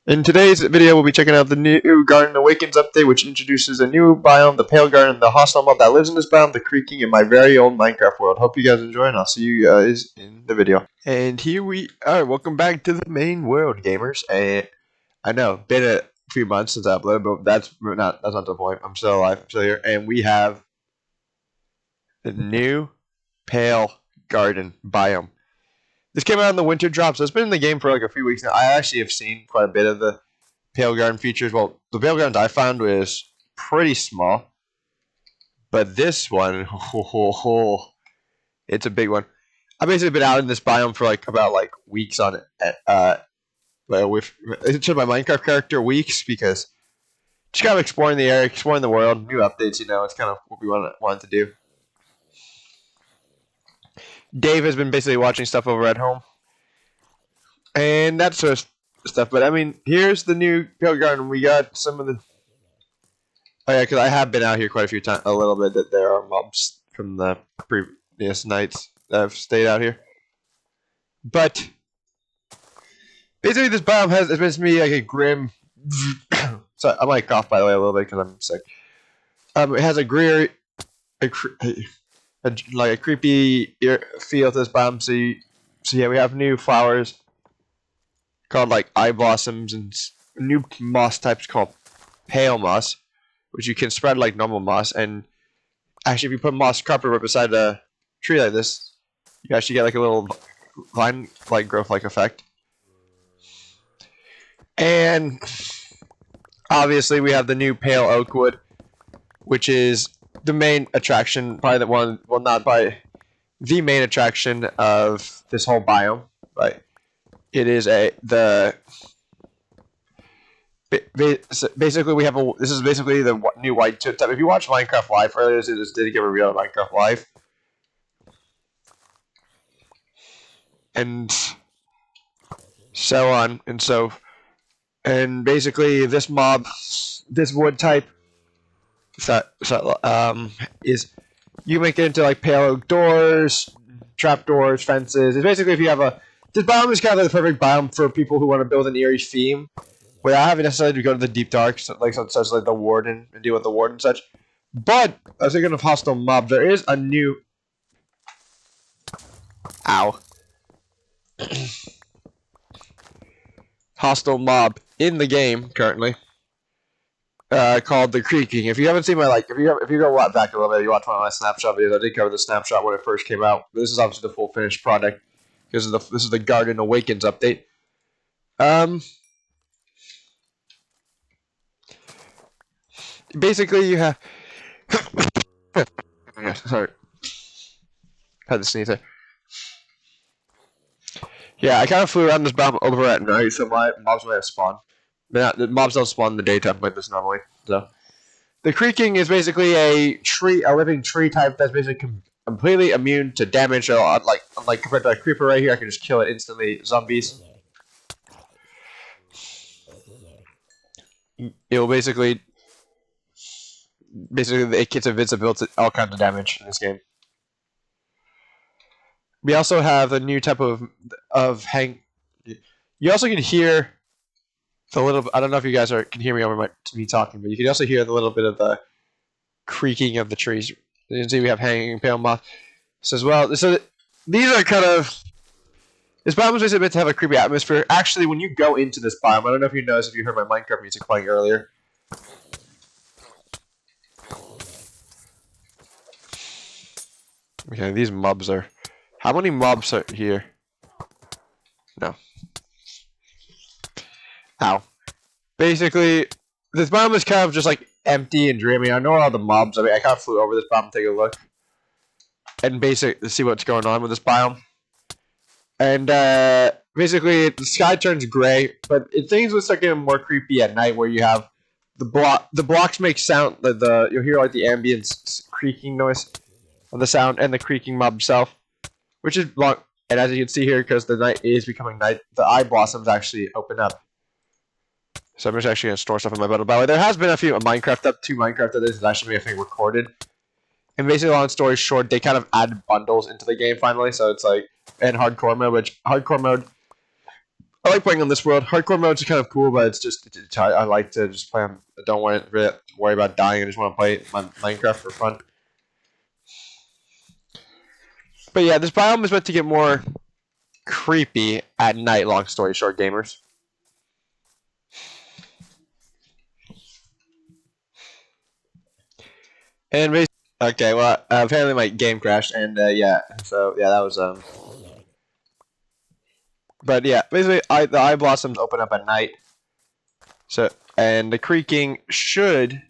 In today's video, we'll be checking out the new Garden Awakens update, which introduces a new biome, the Pale Garden, the hostile mob that lives in this biome, the creaking, and my very own Minecraft world. Hope you guys enjoy, and I'll see you guys in the video. And here we are. Welcome back to the main world, gamers. And I know, been a few months since I uploaded, but that's not the point. I'm still alive. I'm still here, and we have the new Pale Garden biome. This came out in the winter drop, so it's been in the game for like a few weeks now. I actually have seen quite a bit of the Pale Garden features. Well, the Pale Gardens I found was pretty small, but this one, it's a big one. I've basically been out in this biome for about weeks on it. With it's my Minecraft character weeks because just kind of exploring the area, exploring the world, new updates. You know, it's kind of what we wanted to do. Dave has been basically watching stuff over at home, and that sort of stuff. But I mean, here's the new Pale Garden. We got some of the. Oh yeah, because I have been out here quite a few times, a little bit. That there are mobs from the previous nights that I've stayed out here. But basically, this biome has it's supposed to be like a grim. So I might cough by the way a little bit because I'm sick. It has a grim, like a creepy feel to this biome. So yeah, we have new flowers called like eye blossoms and new moss types called pale moss, which you can spread like normal moss. And actually, if you put moss carpet right beside a tree like this, you actually get like a little vine like growth like effect. And obviously, we have the new pale oak wood, which is the main attraction, probably the one, well, not by the main attraction of this whole biome, but it is basically we have this is basically the new white tip type. If you watch Minecraft Live earlier, this did give a real Minecraft Live, and so on and so, and basically this mob, this wood type. Is you make it into like pale oak doors, trap doors, fences. It's basically if you have this biome is kind of the perfect biome for people who want to build an eerie theme without having necessarily to go to the deep dark, such like the warden and deal with the warden and such. But I was thinking of hostile mobs. There is a new hostile mob in the game currently. Called the creaking. If you haven't seen my if you go back a little bit, you watch one of my snapshot videos. I did cover the snapshot when it first came out. This is obviously the full finished product because this is the Garden Awakens update. Basically you have. Sorry, had to sneeze there. Yeah, I kind of flew around this biome over at night, so my mobs might have spawned. The mobs don't spawn in the daytime like this normally. So the creaking is basically a living tree type that's basically completely immune to damage. So like compared to a creeper right here, I can just kill it instantly. Zombies. It will basically it gets invincible to all kinds of damage in this game. We also have a new type of hang. You also can hear the little. I don't know if you guys can hear me over me talking, but you can also hear the little bit of the creaking of the trees. You can see we have hanging pale moss as well. So these are kind of. This biome is basically meant to have a creepy atmosphere. Actually, when you go into this biome, I don't know if you noticed if you heard my Minecraft music playing earlier. Okay, these mobs are. How many mobs are here? No. Ow. Basically, this biome is kind of just like empty and dreamy. I know all the mobs. I mean, I kind of flew over this biome to take a look and basically see what's going on with this biome. And basically, the sky turns gray, but things will start getting more creepy at night, where you have the blocks make sound. You'll hear like the ambient creaking noise of the sound and the creaking mob itself, which is long. And as you can see here, because the night is becoming night, the eye blossoms actually open up. So I'm just actually going to store stuff in my bundle. By the way, there has been a few two Minecraft that is actually, I think, recorded. And basically, long story short, they kind of added bundles into the game finally. So it's like, in hardcore mode, which hardcore mode, I like playing on this world. Hardcore modes are kind of cool, but it's just I like to just play on. I don't want to really worry about dying. I just want to play Minecraft for fun. But yeah, this biome is meant to get more creepy at night. Long story short, gamers. And basically, okay, well, apparently my game crashed, and yeah, so yeah, that was But yeah, basically, the eye blossoms open up at night. So, and the creaking should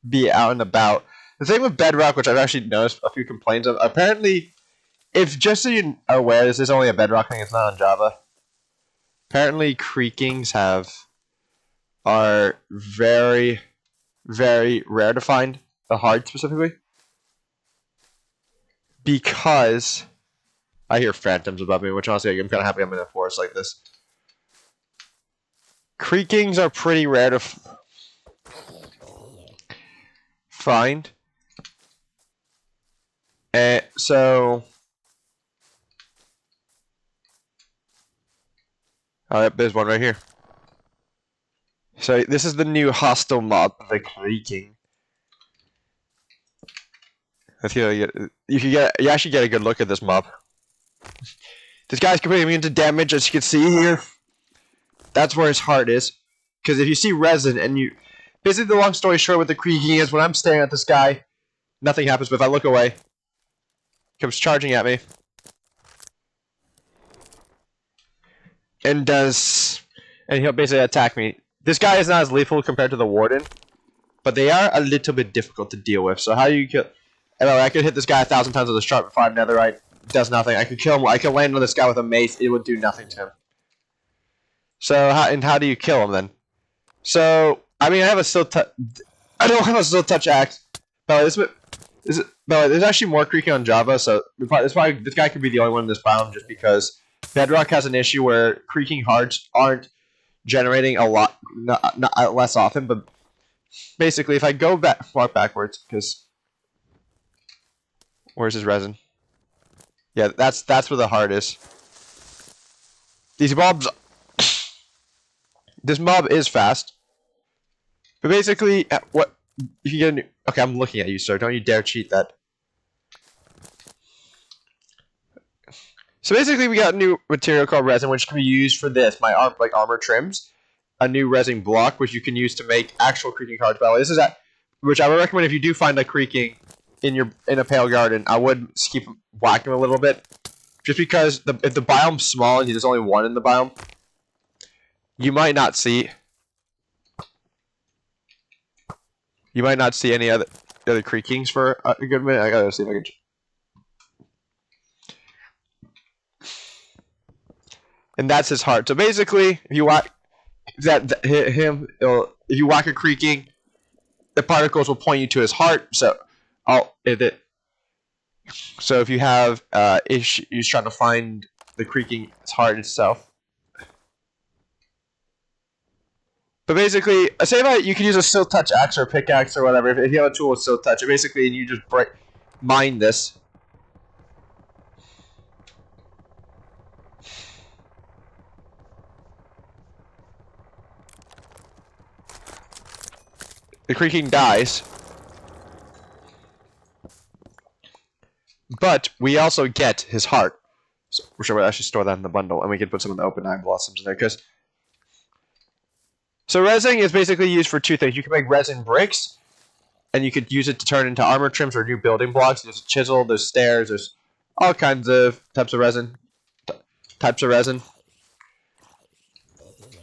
be out and about. The thing with Bedrock, which I've actually noticed a few complaints of, apparently, if just so you're aware, this is only a Bedrock thing, it's not on Java. Apparently, creakings are very, very rare to find, the heart specifically. Because I hear phantoms above me, which honestly, I'm kind of happy I'm in a forest like this. Creakings are pretty rare to find. So, alright, there's one right here. So this is the new hostile mob, the creaking. I feel like you actually get a good look at this mob. This guy's completely immune to damage, as you can see here. That's where his heart is. Because if you see resin and you... Basically, the long story short with the creaking is when I'm staring at this guy, nothing happens, but if I look away, he comes charging at me. And he'll basically attack me. This guy is not as lethal compared to the warden, but they are a little bit difficult to deal with. So how do you kill... Anyway, I could hit this guy 1,000 times with a sharp 5 netherite. Does nothing. I could kill him. I could land on this guy with a mace. It would do nothing to him. So how do you kill him then? So I mean, I don't have a still touch axe. But there's actually more creaking on Java. So this guy could be the only one in this biome, just because Bedrock has an issue where creaking hearts aren't generating a lot, not less often. But basically, if I go walk backwards, because where's his resin? Yeah, that's where the heart is. These mobs. This mob is fast. But basically, what if you get a new... Okay, I'm looking at you, sir. Don't you dare cheat that. So basically, we got a new material called resin, which can be used for this. My armor trims. A new resin block, which you can use to make actual creaking hearts. By the way, this is which I would recommend if you do find a creaking in a pale garden. I would keep whacking him a little bit, just because if the biome's small and there's only one in the biome, you might not see. You might not see any other creakings for a good minute. I gotta see if I can. And that's his heart. So basically, if you whack if you whack a creaking, the particles will point you to his heart. So So if you have issues trying to find the creaking heart itself. But basically, you can use a Silk Touch axe or a pickaxe or whatever. If you have a tool with Silk Touch, basically you just mine this. The creaking dies. But we also get his heart. So we're sure we'll actually store that in the bundle, and we can put some of the open eye blossoms in there. So resin is basically used for two things. You can make resin bricks, and you could use it to turn into armor trims or new building blocks. There's a chisel, there's stairs, there's all kinds of types of resin.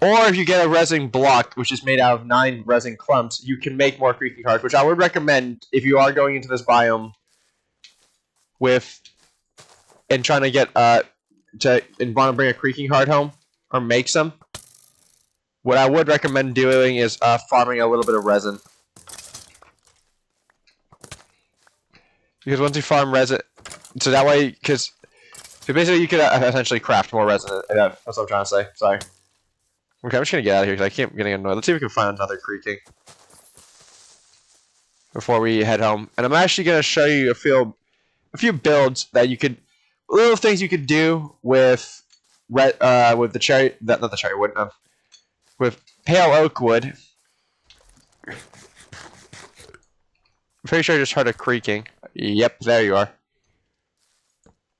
Or if you get a resin block, which is made out of 9 resin clumps, you can make more creaking hearts, which I would recommend if you are going into this biome and trying to get want to bring a creaking heart home or make some. What I would recommend doing is farming a little bit of resin. Because once you farm resin, so that way, because basically you could essentially craft more resin. That's what I'm trying to say. Sorry. Okay, I'm just gonna get out of here because I keep getting annoyed. Let's see if we can find another creaking before we head home. And I'm actually gonna show you a few builds that you could, little things you could do with with the cherry, not the cherry wood, with pale oak wood. I'm pretty sure I just heard a creaking. Yep, there you are.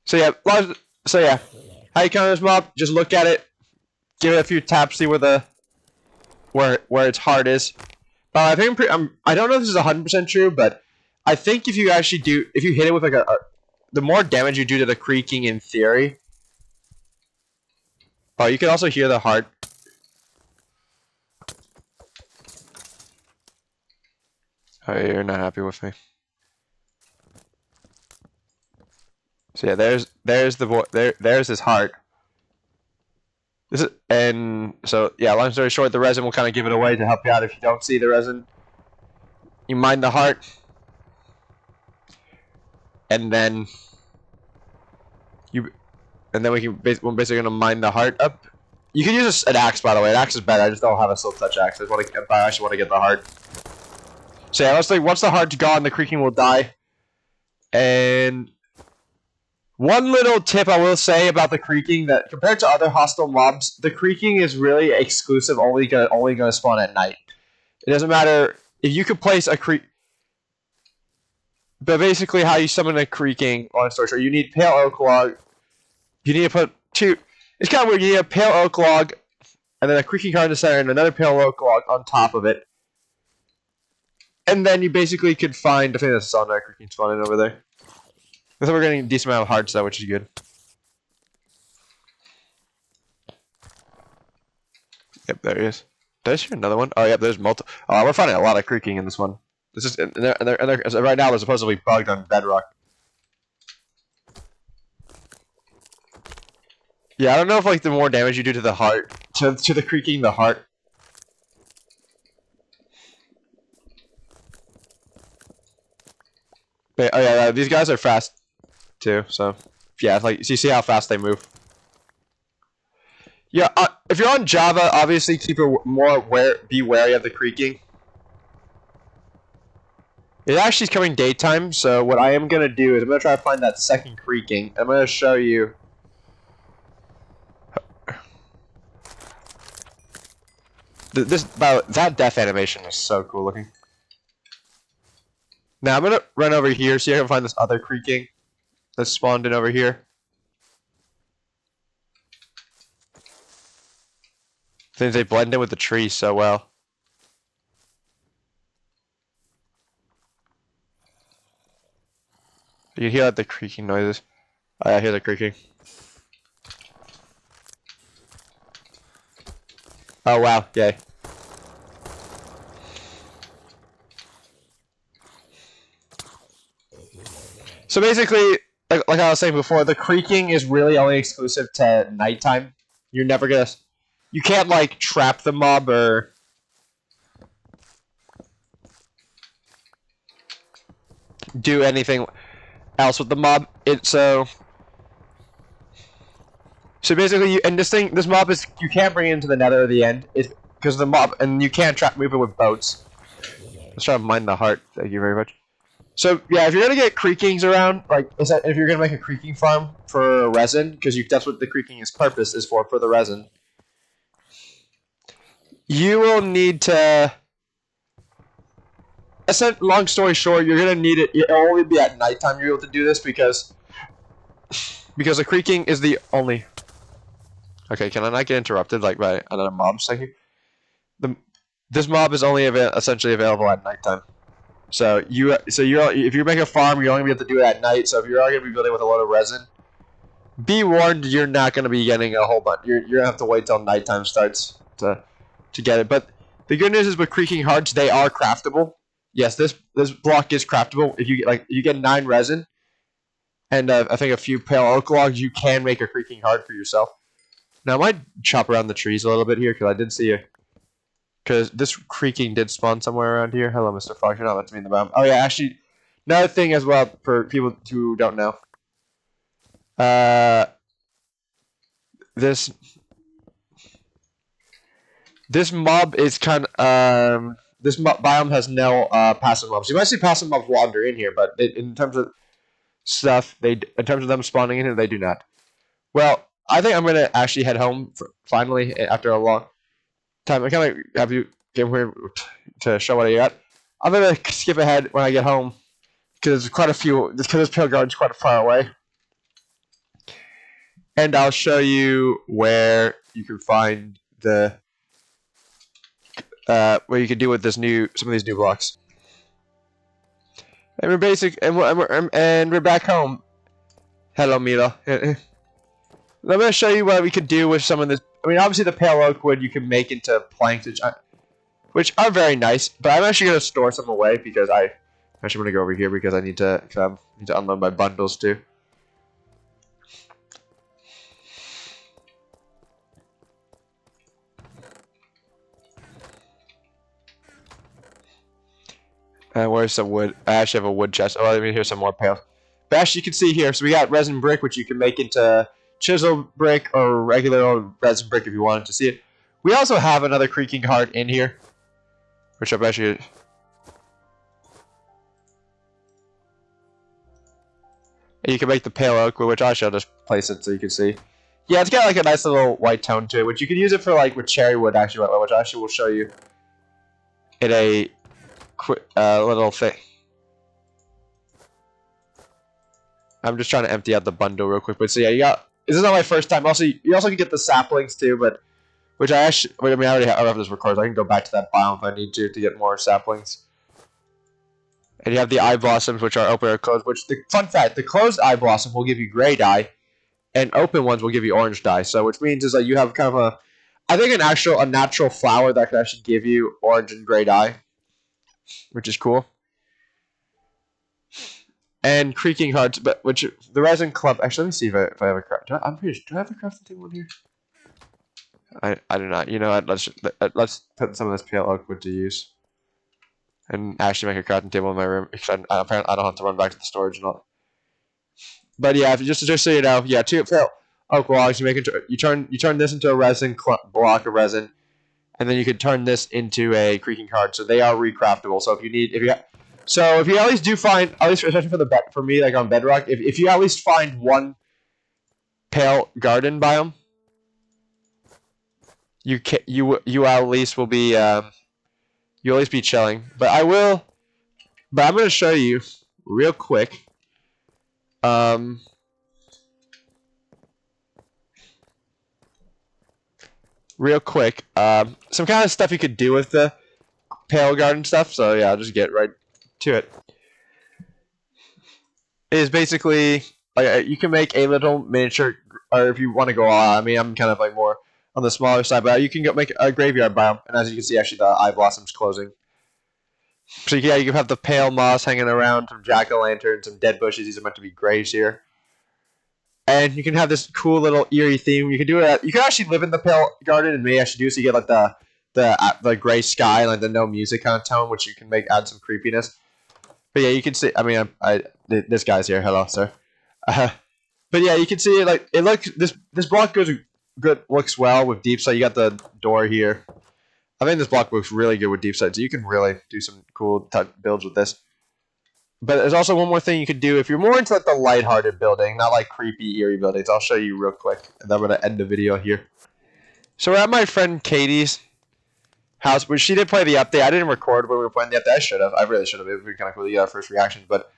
So yeah, how you count this mob? Just look at it, give it a few taps, see where its heart is. I think I don't know if this is 100% true, but I think if you hit it with like the more damage you do to the creaking in theory. Oh, you can also hear the heart. Oh, you're not happy with me. So yeah, there's his heart. And so yeah, long story short, the resin will kind of give it away to help you out if you don't see the resin. You mine the heart, and then we can we're basically gonna mine the heart up. You can use an axe, by the way. An axe is better. I just don't have a silk touch axe. I actually want to get the heart. So yeah, let's think. Once the heart's gone, the creaking will die. And one little tip I will say about the creaking, that compared to other hostile mobs, the creaking is really exclusive, only gonna spawn at night. It doesn't matter if you could place a creak. But basically, how you summon a creaking, long story short, you need pale oak log. You need to put two. It's kind of weird. You need a pale oak log, and then a creaking heart in the center, and another pale oak log on top of it. And then you basically could find. I think there's a solid creaking spawning over there. I think we're getting a decent amount of hearts though, which is good. Yep, there he is. Did I hear another one? Oh, yep, there's multiple. Oh, we're finding a lot of creaking in this one. This is right now they're supposedly bugged on bedrock. Yeah, I don't know if like the more damage you do to the heart, to the creaking, the heart. But, oh yeah, these guys are fast too. So yeah, like so you see how fast they move. Yeah, if you're on Java, obviously be wary of the creaking. It actually is coming daytime, so what I am gonna do is I'm gonna try to find that second creaking. I'm gonna show you. That death animation is so cool looking. Now I'm gonna run over here, see if I can find this other creaking that's spawned in over here. Since they blend in with the trees so well. You can hear like the creaking noises. Oh, yeah, I hear the creaking. Oh wow, yay. So basically, like I was saying before, the creaking is really only exclusive to nighttime. You're never gonna... You can't like trap the mob or... do anything else with the mob. So basically, this mob is, you can't bring it into the nether at the end. It's because the mob, and you can't move it with boats. Let's try to mine the heart. Thank you very much. So yeah, if you're gonna get creakings around, like if you're gonna make a creaking farm for resin, because that's what the creaking's purpose is for the resin. You will need to. Long story short, you're gonna need it. It'll only be at nighttime you're able to do this because the creaking is the only. Okay, can I not get interrupted like by another mob second? This mob is only essentially available at nighttime. So if you make a farm, you're only gonna be able to do it at night. So if you're gonna be building with a lot of resin, be warned, you're not gonna be getting a whole bunch. You're gonna have to wait till nighttime starts to get it. But the good news is with creaking hearts, they are craftable. Yes, this block is craftable. If you get 9 resin and I think a few pale oak logs, you can make a creaking heart for yourself. Now I might chop around the trees a little bit here because I did see because this creaking did spawn somewhere around here. Hello, Mr. Fox. You're not meant to be in the biome. Oh yeah, actually, another thing as well for people who don't know. This mob is this biome has no passive mobs. You might see passive mobs wander in here, but in terms of stuff, in terms of them spawning in here, they do not. Well, I think I'm gonna actually head home finally after a long time. I kind of have you get here to show what I got. I'm gonna skip ahead when I get home because there's quite a few. Because this Pale Garden's quite far away, and I'll show you where you can find the what you can do with some of these new blocks. And we're back home. Hello, Milo. I'm gonna show you what we could do with some of this. I mean, obviously the pale oak wood you can make into planks, which are very nice. But I'm actually gonna store some away because I'm actually gonna go over here because I need to unload my bundles too. Where's some wood? I actually have a wood chest. Oh, let me here's some more pale. But actually, you can see here. So we got resin brick, which you can make into chisel brick or regular old resin brick if you wanted to see it. We also have another creaking heart in here, which I'm actually. And you can make the pale oak, which I shall just place it so you can see. Yeah, it's got like a nice little white tone to it, which you can use it for like with cherry wood actually, which I actually will show you in a quick little thing. I'm just trying to empty out the bundle real quick, but so yeah, this is not my first time. Also, you also can get the saplings too, but which I actually, I mean, I already have this recorded. I can go back to that biome if I need to get more saplings. And you have the eye blossoms, which are open or closed. Which the fun fact, the closed eye blossom will give you gray dye, and open ones will give you orange dye. So which means is that you have kind of I think a natural flower that can actually give you orange and gray dye, which is cool. And creaking hearts, but which the resin club. Actually, let me see if I have a craft. I'm pretty sure. Do I have a crafting table in here? I do not. You know what? Let's put some of this pale oak wood to use, and actually make a crafting table in my room because apparently I don't have to run back to the storage and all. But yeah, if just so you know, yeah, 2 pale oak logs. You turn this into a resin block of resin, and then you can turn this into a creaking heart. So they are recraftable. So if you at least do find, at least especially for me, like on Bedrock, if you at least find one pale garden biome, you at least will be you'll at least be chilling. But I'm gonna show you real quick. Some kind of stuff you could do with the pale garden stuff. So yeah, I'll just get right to it. It is basically like you can make a little miniature, or if you want to go all out. I mean, I'm kind of like more on the smaller side, but you can make a graveyard biome, and as you can see, actually the eye blossom's closing. So yeah, you can have the pale moss hanging around, some jack-o'-lanterns, some dead bushes. These are meant to be graves here. And you can have this cool little eerie theme. You can do it. You can actually live in the pale garden, and maybe actually do so you get like the gray sky, like the no music kind of tone, which you can add some creepiness. But yeah, you can see. I mean, this guy's here. Hello, sir. But yeah, you can see it. Like it looks. This block looks well with deep sight. You got the door here. I think this block looks really good with deep sight, so you can really do some cool builds with this. But there's also one more thing you could do if you're more into like the lighthearted building, not like creepy, eerie buildings. I'll show you real quick, and then I'm gonna end the video here. So we're at my friend Katie's house, but she did play the update. I didn't record when we were playing the update. I should have. I really should have. It would be kind of cool to get our first reactions. But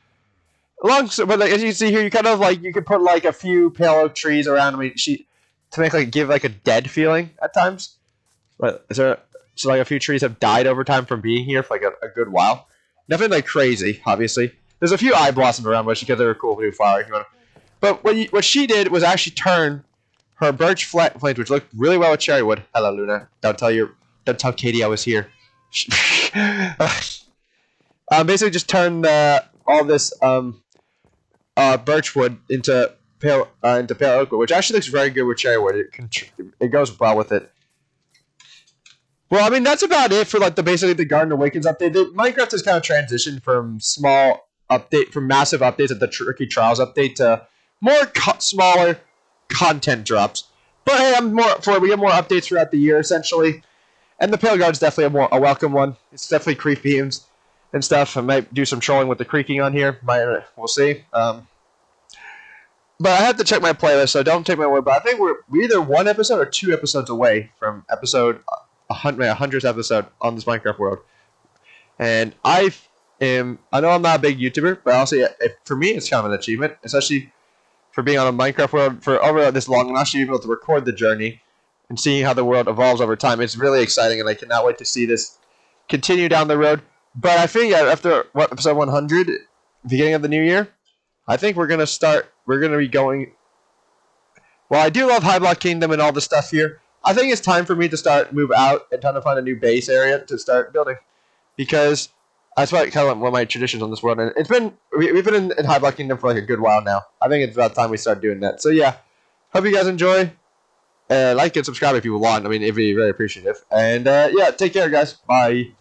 as you can see here, you kind of like you could put like a few pale oak trees around. I mean, to make give like a dead feeling at times. But so like a few trees have died over time from being here for like a good while. Nothing like crazy, obviously. There's a few eye blossoms around, but because they're a cool new flower. But what she did was actually turn her birch flames, which looked really well with cherry wood. Hello, Luna. Don't tell Katie I was here. Basically, just turn all this birch wood into pale oak wood, which actually looks very good with cherry wood. It goes well with it. Well, I mean that's about it for like basically the Garden Awakens update. Minecraft has kind of transitioned from massive updates at the Tricky Trials update to more smaller content drops. But hey, we get more updates throughout the year essentially. And the Pale Guard's definitely a welcome one. It's definitely creepy and stuff. I might do some trolling with the creaking on here. We'll see. But I have to check my playlist, so don't take my word. But I think we're either 1 episode or 2 episodes away from episode 100th episode on this Minecraft world. And I know I'm not a big YouTuber, but honestly, for me, it's kind of an achievement, especially for being on a Minecraft world for over this long and actually being able to record the journey and seeing how the world evolves over time. It's really exciting, and I cannot wait to see this continue down the road. But I think after episode 100, beginning of the new year, I think we're gonna start. We're gonna be going. Well, I do love High Block Kingdom and all the stuff here. I think it's time for me to start move out and trying to find a new base area to start building, because that's what kind of one of my traditions on this world. And it's been we've been in High Block Kingdom for like a good while now. I think it's about time we start doing that. So yeah, hope you guys enjoy. Like and subscribe if you want. I mean, it'd be very appreciative. And yeah, take care, guys. Bye.